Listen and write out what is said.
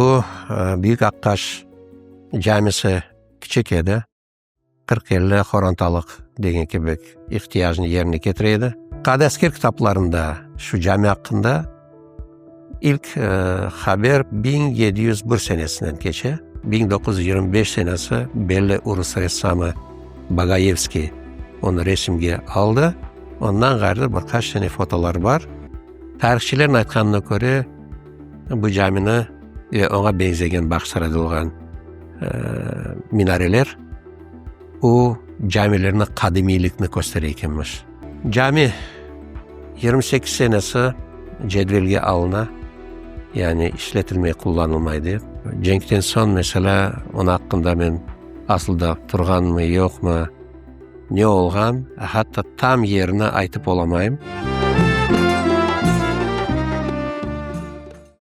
Bu Büyük Akkaş camisi kichik edi. 40-50 xorontalik degan kabi ehtiyojni yerine getiradi. Qadaskir kitoblarında shu jami haqida ilk haber 1701 senesinden kecha. 1925 senesi belli Urus ressamı Bagayevskiy onu resimga oldi. Ondan g'ayri bir kaç tane fotolar var. Tarixchilarning aytganına göre bu camini ve ona benzeyen baxshiradilgan minareler u camilerini qadimiylikni ko'rsatar ekanmish. Cami 28 senesi cedvelge alına, yani işletilmeye kullanılmaydı. Cenk'ten son mesela onun hakkında ben aslında turgan mı yok mu ne olgan, hatta tam yerine aytıp olamayım.